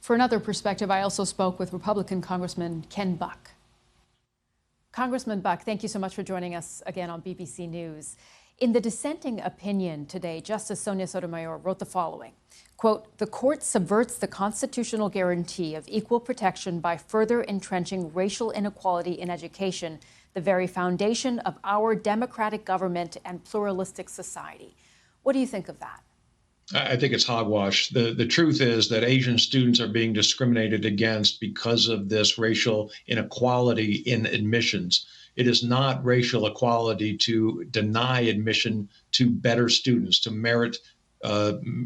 For another perspective, I also spoke with Republican Congressman Ken Buck. Congressman Buck, thank you so much for joining us again on BBC News. In the dissenting opinion today, Justice Sonia Sotomayor wrote the following, quote, "The court subverts the constitutional guarantee of equal protection by further entrenching racial inequality in education, the very foundation of our democratic government and pluralistic society." What do you think of that? I think it's hogwash. The truth is that Asian students are being discriminated against because of this racial inequality in admissions. It is not racial equality to deny admission to better students, to merit,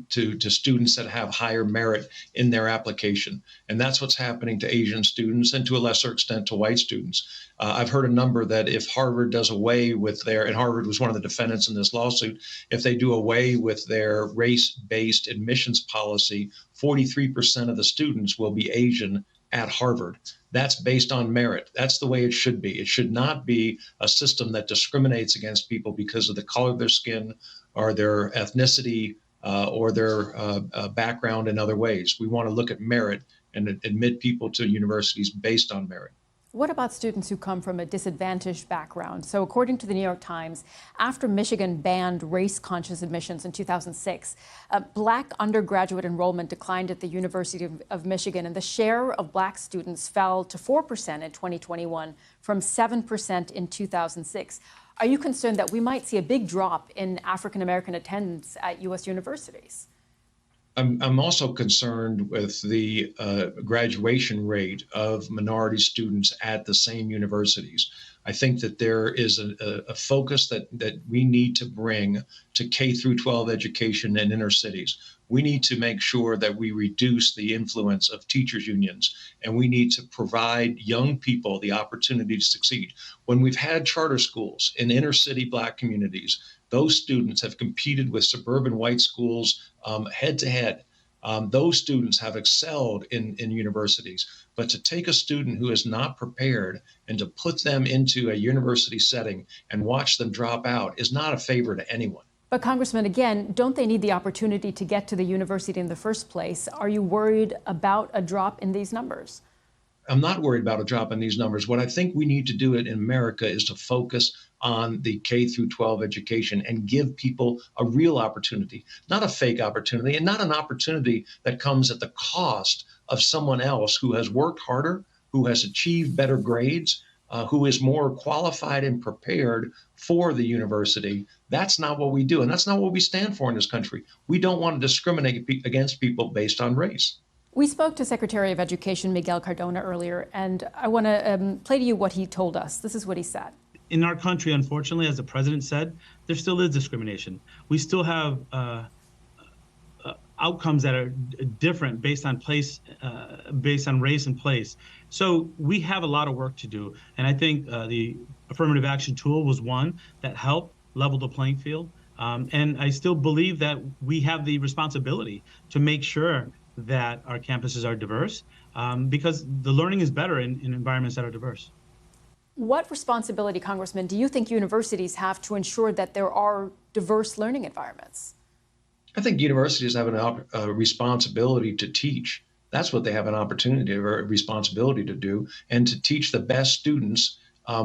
to students that have higher merit in their application. And that's what's happening to Asian students and to a lesser extent to white students. I've heard a number that if Harvard does away with their, and Harvard was one of the defendants in this lawsuit, if they do away with their race-based admissions policy, 43% of the students will be Asian at Harvard. That's based on merit. That's the way it should be. It should not be a system that discriminates against people because of the color of their skin or their ethnicity or their background in other ways. We want to look at merit and admit people to universities based on merit. What about students who come from a disadvantaged background? So according to the New York Times, after Michigan banned race-conscious admissions in 2006, Black undergraduate enrollment declined at the University of Michigan, and the share of Black students fell to 4% in 2021 from 7% in 2006. Are you concerned that we might see a big drop in African-American attendance at U.S. universities? I'm also concerned with the graduation rate of minority students at the same universities. I think that there is a focus that we need to bring to K through 12 education in inner cities. We need to make sure that we reduce the influence of teachers' unions, and we need to provide young people the opportunity to succeed. When we've had charter schools in inner city Black communities, those students have competed with suburban white schools head to head. Those students have excelled in universities. But to take a student who is not prepared and to put them into a university setting and watch them drop out is not a favor to anyone. But Congressman, again, don't they need the opportunity to get to the university in the first place? Are you worried about a drop in these numbers? I'm not worried about a drop in these numbers. What I think we need to do in America is to focus on the K through 12 education and give people a real opportunity, not a fake opportunity, and not an opportunity that comes at the cost of someone else who has worked harder, who has achieved better grades, who is more qualified and prepared for the university. That's not what we do, and that's not what we stand for in this country. We don't want to discriminate against people based on race. We spoke to Secretary of Education Miguel Cardona earlier, and I want to play to you what he told us. This is what he said. In our country, unfortunately, as the president said, there still is discrimination. We still have outcomes that are different based on place, based on race and place. So we have a lot of work to do. And I think the affirmative action tool was one that helped level the playing field. And I still believe that we have the responsibility to make sure that our campuses are diverse, because the learning is better in environments that are diverse. What responsibility, Congressman, do you think universities have to ensure that there are diverse learning environments? I think universities have a responsibility to teach. That's what they have an opportunity or a responsibility to do, and to teach the best students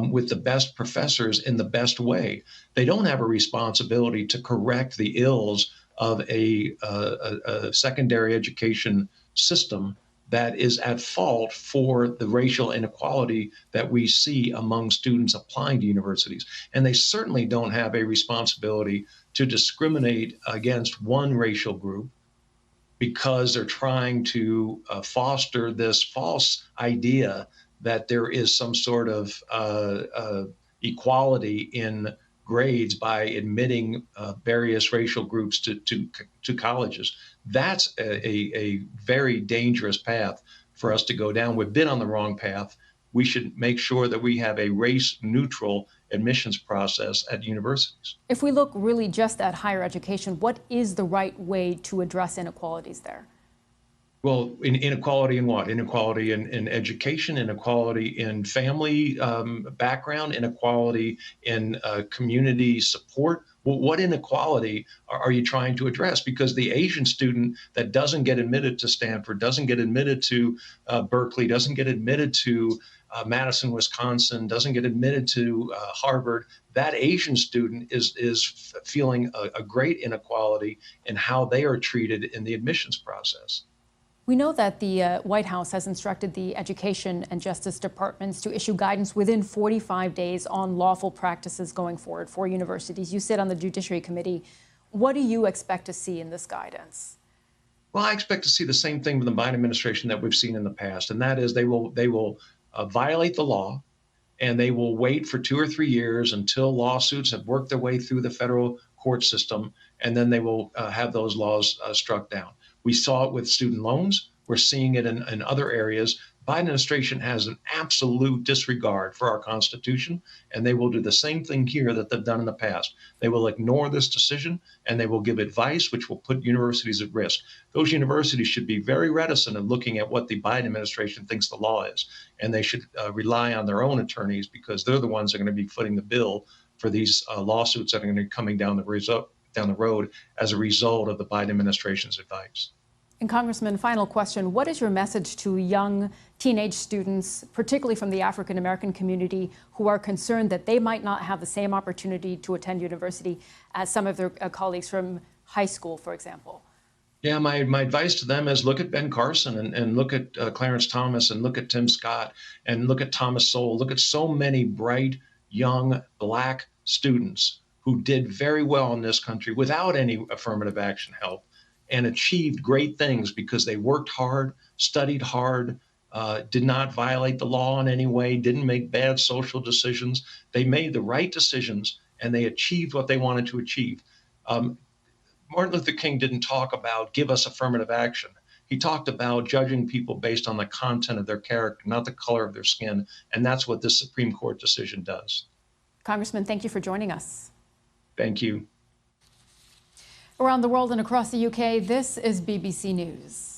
with the best professors in the best way. They don't have a responsibility to correct the ills of a secondary education system that is at fault for the racial inequality that we see among students applying to universities. And they certainly don't have a responsibility to discriminate against one racial group because they're trying to foster this false idea that there is some sort of equality in grades by admitting various racial groups to colleges. That's a very dangerous path for us to go down. We've been on the wrong path. We should make sure that we have a race-neutral admissions process at universities. If we look really just at higher education, what is the right way to address inequalities there? Well, inequality in what? Inequality in education, inequality in family background, inequality in community support. Well, what inequality are you trying to address? Because the Asian student that doesn't get admitted to Stanford, doesn't get admitted to Berkeley, doesn't get admitted to Madison, Wisconsin, doesn't get admitted to Harvard, that Asian student is feeling a great inequality in how they are treated in the admissions process. We know that the White House has instructed the Education and Justice Departments to issue guidance within 45 days on lawful practices going forward for universities. You sit on the Judiciary Committee. What do you expect to see in this guidance? Well, I expect to see the same thing with the Biden administration that we've seen in the past, and that is they will violate the law, and they will wait for 2 or 3 years until lawsuits have worked their way through the federal court system, and then they will have those laws struck down. We saw it with student loans. We're seeing it in other areas. Biden administration has an absolute disregard for our Constitution, and they will do the same thing here that they've done in the past. They will ignore this decision, and they will give advice which will put universities at risk. Those universities should be very reticent in looking at what the Biden administration thinks the law is, and they should rely on their own attorneys, because they're the ones that are going to be footing the bill for these lawsuits that are going to be coming down the road as a result of the Biden administration's advice. And Congressman, final question. What is your message to young teenage students, particularly from the African American community, who are concerned that they might not have the same opportunity to attend university as some of their colleagues from high school, for example? Yeah, my advice to them is look at Ben Carson and look at Clarence Thomas and look at Tim Scott and look at Thomas Sowell. Look at so many bright, young, Black students who did very well in this country without any affirmative action help and achieved great things because they worked hard, studied hard, did not violate the law in any way, didn't make bad social decisions. They made the right decisions and they achieved what they wanted to achieve. Martin Luther King didn't talk about give us affirmative action. He talked about judging people based on the content of their character, not the color of their skin. And that's what this Supreme Court decision does. Congressman, thank you for joining us. Thank you. Around the world and across the UK, this is BBC News.